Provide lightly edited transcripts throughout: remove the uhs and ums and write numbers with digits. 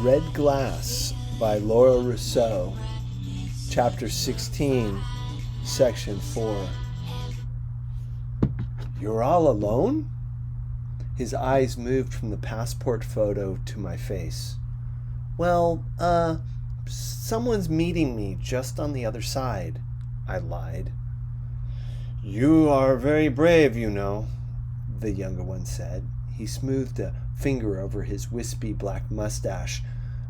Red Glass by Laura Rousseau, Chapter 16, Section 4. You're all alone? His eyes moved from the passport photo to my face. Well, someone's meeting me just on the other side, I lied. You are very brave, you know, the younger one said. He smoothed a finger over his wispy black mustache,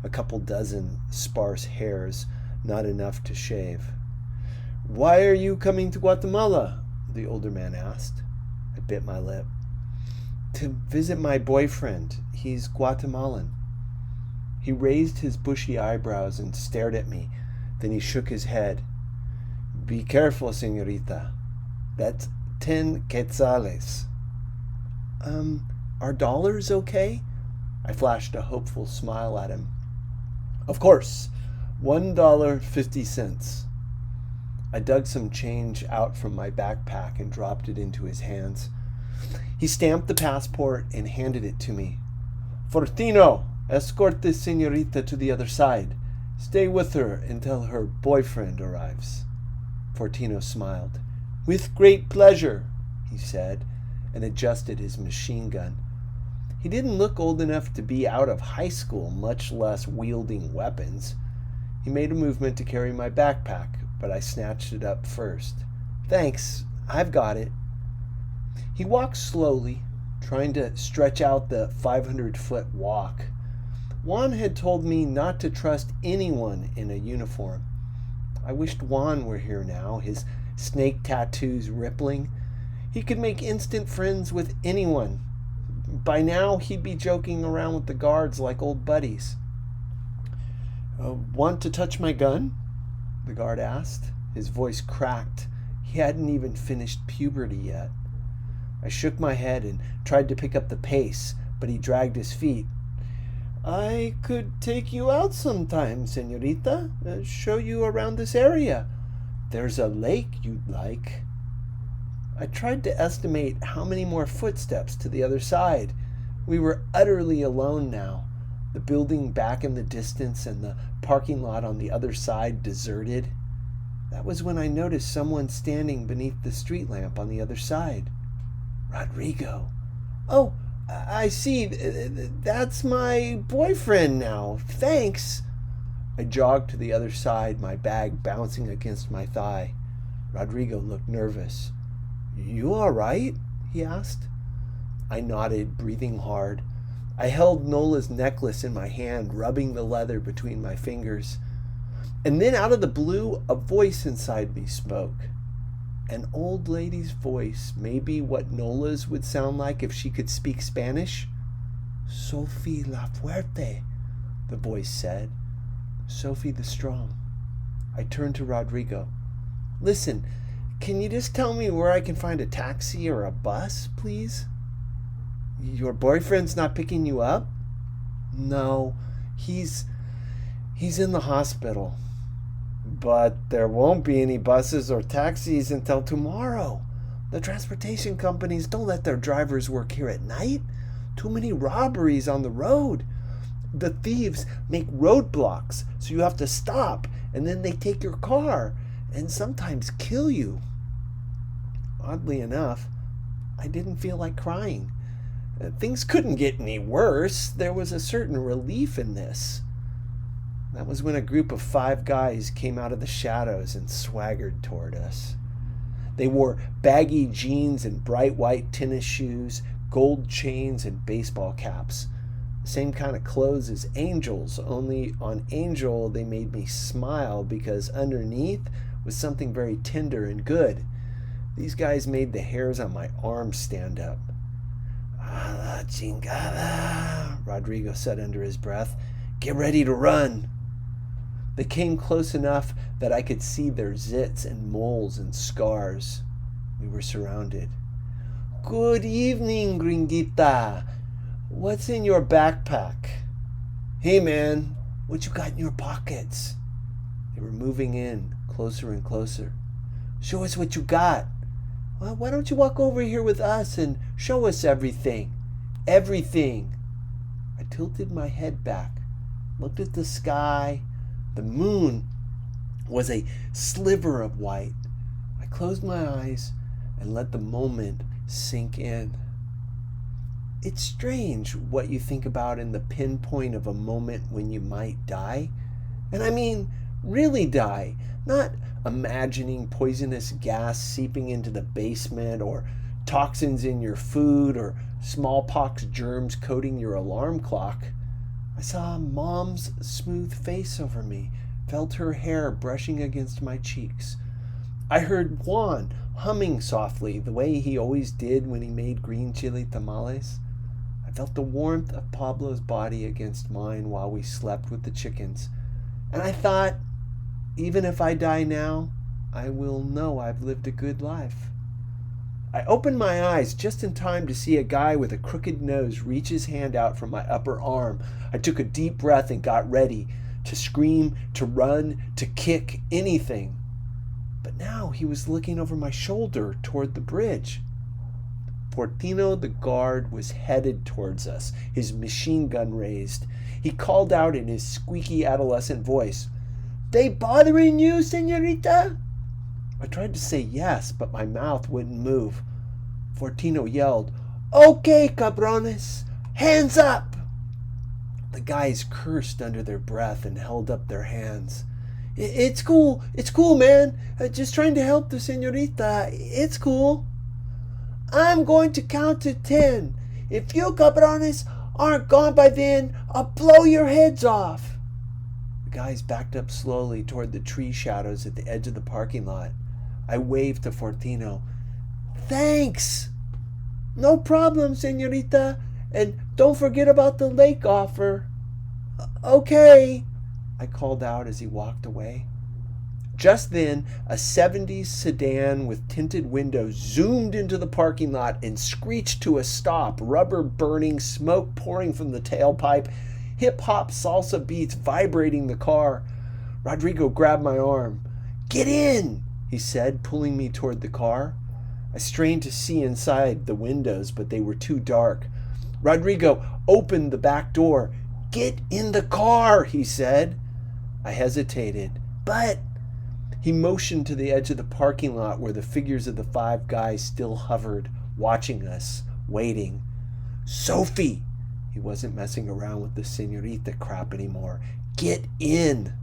a couple dozen sparse hairs, not enough to shave. Why are you coming to Guatemala? The older man asked. I bit my lip. To visit my boyfriend. He's Guatemalan. He raised his bushy eyebrows and stared at me. Then he shook his head. Be careful, señorita. That's 10 quetzales. Are dollars okay? I flashed a hopeful smile at him. Of course. $1.50. I dug some change out from my backpack and dropped it into his hands. He stamped the passport and handed it to me. Fortino, escort this señorita to the other side. Stay with her until her boyfriend arrives. Fortino smiled. With great pleasure, he said, and adjusted his machine gun. He didn't look old enough to be out of high school, much less wielding weapons. He made a movement to carry my backpack, but I snatched it up first. Thanks, I've got it. He walked slowly, trying to stretch out the 500-foot walk. Juan had told me not to trust anyone in a uniform. I wished Juan were here now, his snake tattoos rippling. He could make instant friends with anyone. By now, he'd be joking around with the guards like old buddies. Want to touch my gun? The guard asked. His voice cracked. He hadn't even finished puberty yet. I shook my head and tried to pick up the pace, but he dragged his feet. I could take you out sometime, señorita. Show you around this area. There's a lake you'd like. I tried to estimate how many more footsteps to the other side. We were utterly alone now. The building back in the distance and the parking lot on the other side deserted. That was when I noticed someone standing beneath the street lamp on the other side. Rodrigo. Oh, I see. That's my boyfriend now. Thanks. I jogged to the other side, my bag bouncing against my thigh. Rodrigo looked nervous. You all right? He asked. I nodded, breathing hard. I held Nola's necklace in my hand, rubbing the leather between my fingers. And then out of the blue, a voice inside me spoke. An old lady's voice, maybe what Nola's would sound like if she could speak Spanish. Sophie La Fuerte, the voice said. Sophie the Strong. I turned to Rodrigo. Listen, can you just tell me where I can find a taxi or a bus, please? Your boyfriend's not picking you up? No, he's in the hospital. But there won't be any buses or taxis until tomorrow. The transportation companies don't let their drivers work here at night. Too many robberies on the road. The thieves make roadblocks, so you have to stop, and then they take your car and sometimes kill you. Oddly enough, I didn't feel like crying. Things couldn't get any worse. There was a certain relief in this. That was when a group of 5 guys came out of the shadows and swaggered toward us. They wore baggy jeans and bright white tennis shoes, gold chains and baseball caps. Same kind of clothes as Angel's, only on Angel they made me smile because underneath was something very tender and good. These guys made the hairs on my arms stand up. "A la chingada," Rodrigo said under his breath. "Get ready to run." They came close enough that I could see their zits and moles and scars. We were surrounded. "Good evening, gringuita. What's in your backpack?" "Hey, man, what you got in your pockets?" They were moving in, closer and closer. "Show us what you got." "Well, why don't you walk over here with us and show us everything?" "Everything." I tilted my head back. looked at the sky. The moon was a sliver of white. I closed my eyes and let the moment sink in. It's strange what you think about in the pinpoint of a moment when you might die. And I mean, really die. Not imagining poisonous gas seeping into the basement, or toxins in your food, or smallpox germs coating your alarm clock. I saw Mom's smooth face over me, felt her hair brushing against my cheeks. I heard Juan humming softly, the way he always did when he made green chili tamales. I felt the warmth of Pablo's body against mine while we slept with the chickens. And I thought, even if I die now, I will know I've lived a good life. I opened my eyes just in time to see a guy with a crooked nose reach his hand out from my upper arm. I took a deep breath and got ready to scream, to run, to kick, anything. But now he was looking over my shoulder toward the bridge. Fortino the guard was headed towards us, his machine gun raised. He called out in his squeaky adolescent voice, "They bothering you, señorita?" I tried to say yes, but my mouth wouldn't move. Fortino yelled, "Okay, cabrones, hands up!" The guys cursed under their breath and held up their hands. It's cool, man. Just trying to help the señorita. It's cool. I'm going to count to 10. If you cabrones aren't gone by then, I'll blow your heads off. The guys backed up slowly toward the tree shadows at the edge of the parking lot. I waved to Fortino. Thanks. No problem, señorita. And don't forget about the lake offer. Okay, I called out as he walked away. Just then, a 70s sedan with tinted windows zoomed into the parking lot and screeched to a stop, rubber burning, smoke pouring from the tailpipe, hip-hop salsa beats vibrating the car. Rodrigo grabbed my arm. "Get in," he said, pulling me toward the car. I strained to see inside the windows, but they were too dark. Rodrigo opened the back door. "Get in the car," he said. I hesitated. "But..." He motioned to the edge of the parking lot where the figures of the 5 guys still hovered, watching us, waiting. "Sophie!" He wasn't messing around with the señorita crap anymore. "Get in!"